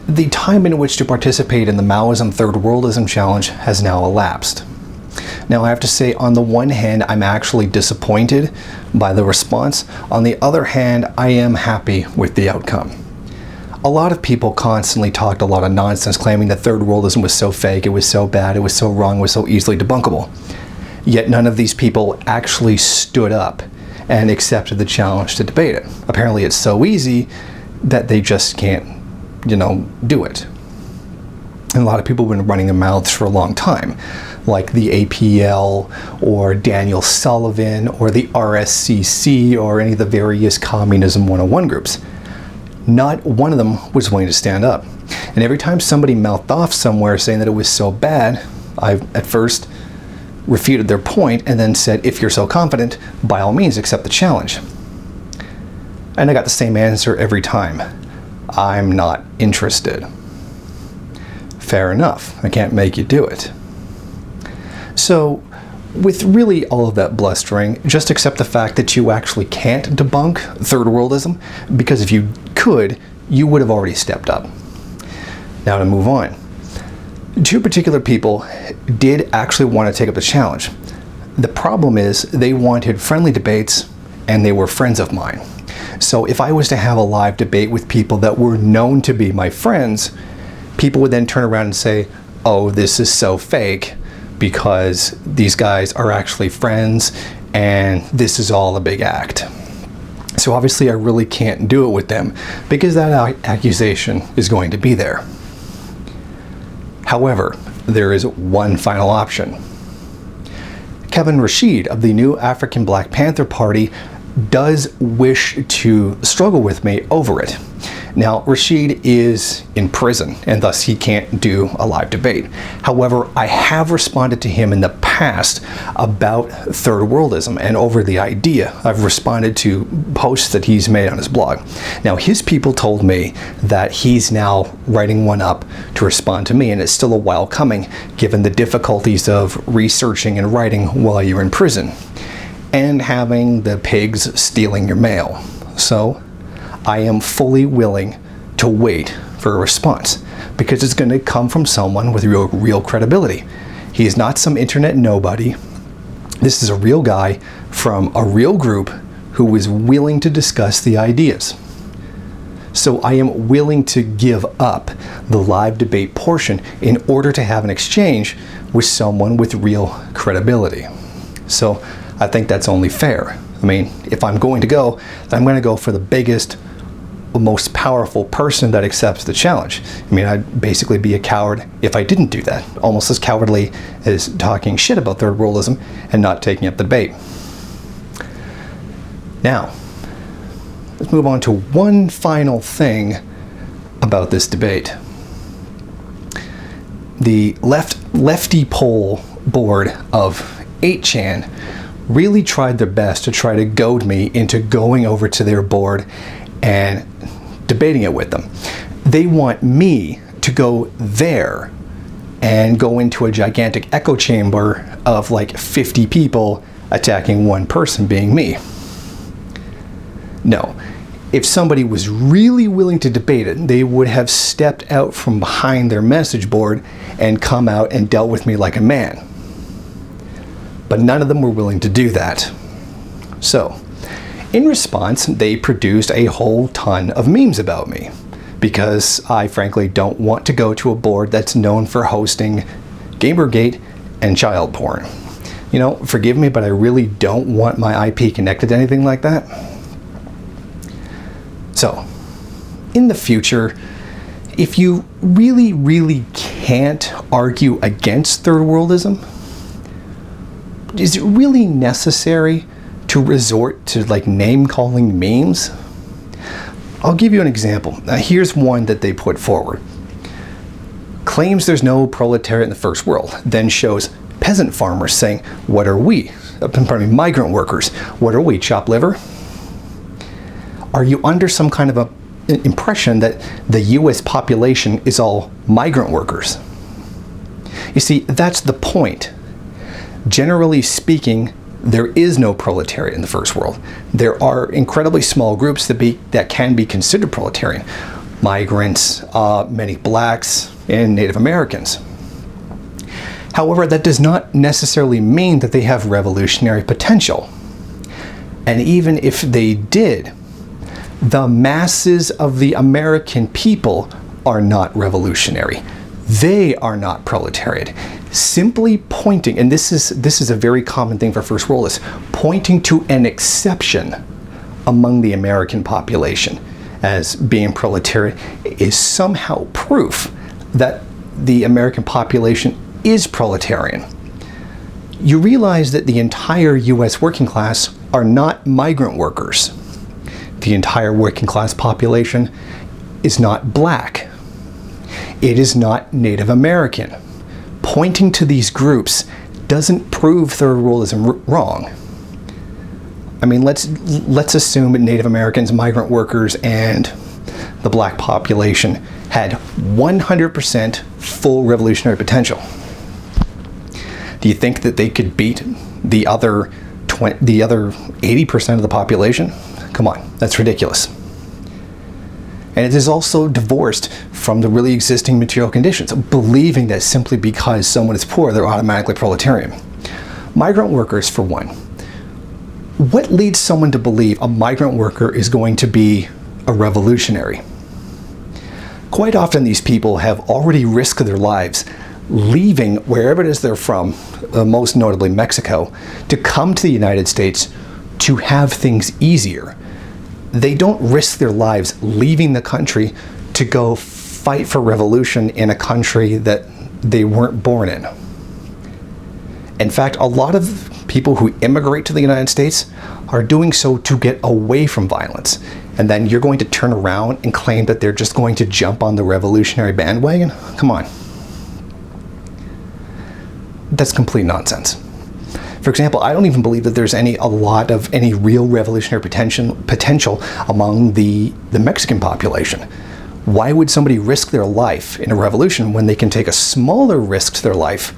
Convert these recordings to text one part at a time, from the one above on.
The time in which to participate in the Maoism Third Worldism Challenge has now elapsed. Now, I have to say, on the one hand, I'm actually disappointed by the response. On the other hand, I am happy with the outcome. A lot of people constantly talked a lot of nonsense, claiming that Third Worldism was so fake, it was so bad, it was so wrong, it was so easily debunkable. Yet none of these people actually stood up and accepted the challenge to debate it. Apparently it's so easy that they just can't, do it. And a lot of people have been running their mouths for a long time, like the APL or Daniel Sullivan or the RSCC or any of the various Communism 101 groups. Not one of them was willing to stand up. And every time somebody mouthed off somewhere saying that it was so bad, I at first refuted their point and then said, if you're so confident, by all means accept the challenge. And I got the same answer every time. I'm not interested. Fair enough, I can't make you do it. So, with really all of that blustering, just accept the fact that you actually can't debunk Third Worldism, because if you could, you would have already stepped up. Now to move on. Two particular people did actually want to take up the challenge. The problem is they wanted friendly debates and they were friends of mine. So if I was to have a live debate with people that were known to be my friends, people would then turn around and say, oh, this is so fake because these guys are actually friends and this is all a big act. So obviously I really can't do it with them because that accusation is going to be there. However, there is one final option. Kevin Rashid of the New African Black Panther Party does wish to struggle with me over it. Now, Rashid is in prison, and thus he can't do a live debate. However, I have responded to him in the past about Third Worldism and over the idea. I've responded to posts that he's made on his blog. Now, his people told me that he's now writing one up to respond to me, and it's still a while coming, given the difficulties of researching and writing while you're in prison, and having the pigs stealing your mail. So, I am fully willing to wait for a response because it's going to come from someone with real credibility. He is not some internet nobody. This is a real guy from a real group who is willing to discuss the ideas. So I am willing to give up the live debate portion in order to have an exchange with someone with real credibility. So I think that's only fair. I mean, if I'm going to go, then I'm going to go for the biggest, most powerful person that accepts the challenge. I mean, I'd basically be a coward if I didn't do that. Almost as cowardly as talking shit about Third Worldism and not taking up the debate. Now, let's move on to one final thing about this debate. The lefty poll board of 8chan really tried their best to try to goad me into going over to their board and debating it with them. They want me to go there and go into a gigantic echo chamber of like 50 people attacking one person, being me. No. If somebody was really willing to debate it, they would have stepped out from behind their message board and come out and dealt with me like a man. But none of them were willing to do that. So, in response, they produced a whole ton of memes about me, because I frankly don't want to go to a board that's known for hosting Gamergate and child porn. You know, forgive me, but I really don't want my IP connected to anything like that. So, in the future, if you really can't argue against Third Worldism, is it really necessary to resort to like name-calling memes? I'll give you an example. Here's one that they put forward. Claims there's no proletariat in the first world, then shows peasant farmers saying, what are we? Pardon me, migrant workers. What are we, chopped liver? Are you under some kind of an impression that the US population is all migrant workers? You see, that's the point. Generally speaking, there is no proletariat in the first world. There are incredibly small groups that can be considered proletarian. migrants, many blacks, and Native Americans. However, that does not necessarily mean that they have revolutionary potential. And even if they did, the masses of the American people are not revolutionary. They are not proletariat. Simply pointing, and this is a very common thing for first worldists, pointing to an exception among the American population as being proletariat is somehow proof that the American population is proletarian. You realize that the entire US working class are not migrant workers. The entire working class population is not black. It is not Native American. Pointing to these groups doesn't prove third worldism wrong. I mean, let's assume that Native Americans, migrant workers, and the black population had 100% full revolutionary potential. Do you think that they could beat the other 80% of the population? Come on, that's ridiculous. And it is also divorced from the really existing material conditions, believing that simply because someone is poor, they're automatically proletarian. Migrant workers, for one. What leads someone to believe a migrant worker is going to be a revolutionary? Quite often these people have already risked their lives leaving wherever it is they're from, most notably Mexico, to come to the United States to have things easier. They don't risk their lives leaving the country to go fight for revolution in a country that they weren't born in. In fact, a lot of people who immigrate to the United States are doing so to get away from violence. And then you're going to turn around and claim that they're just going to jump on the revolutionary bandwagon? Come on. That's complete nonsense. For example, I don't even believe that there's a lot of any real revolutionary potential among the Mexican population. Why would somebody risk their life in a revolution when they can take a smaller risk to their life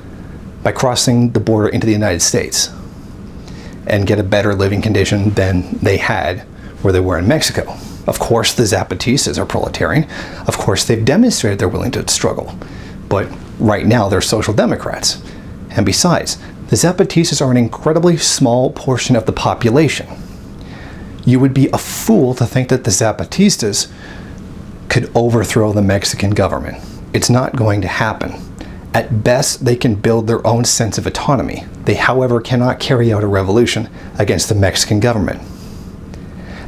by crossing the border into the United States and get a better living condition than they had where they were in Mexico? Of course, the Zapatistas are proletarian. Of course, they've demonstrated they're willing to struggle. But right now, they're social democrats. And besides, the Zapatistas are an incredibly small portion of the population. You would be a fool to think that the Zapatistas could overthrow the Mexican government. It's not going to happen. At best, they can build their own sense of autonomy. They, however, cannot carry out a revolution against the Mexican government.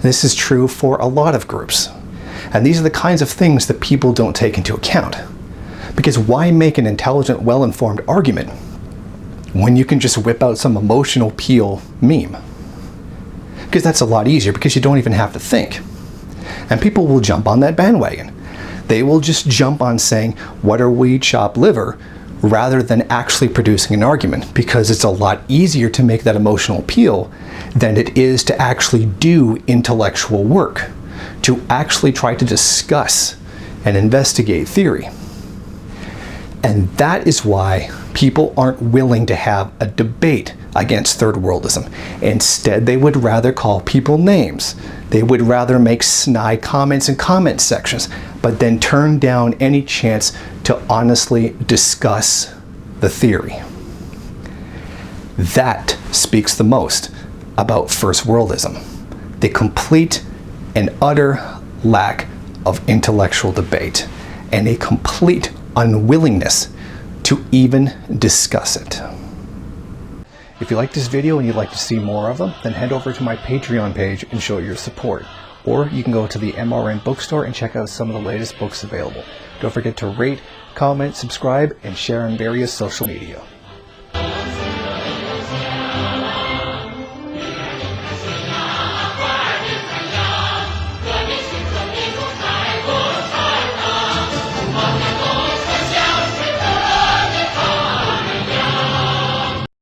This is true for a lot of groups. And these are the kinds of things that people don't take into account. Because why make an intelligent, well-informed argument when you can just whip out some emotional appeal meme? Because that's a lot easier, because you don't even have to think. And people will jump on that bandwagon. They will just jump on saying, what are we, chopped liver, rather than actually producing an argument, because it's a lot easier to make that emotional appeal than it is to actually do intellectual work, to actually try to discuss and investigate theory. And that is why people aren't willing to have a debate against third worldism. Instead, they would rather call people names. They would rather make snide comments in comment sections, but then turn down any chance to honestly discuss the theory. That speaks the most about first worldism. The complete and utter lack of intellectual debate and a complete unwillingness to even discuss it. If you like this video and you'd like to see more of them, then head over to my Patreon page and show your support. Or you can go to the MRN bookstore and check out some of the latest books available. Don't forget to rate, comment, subscribe, and share on various social media.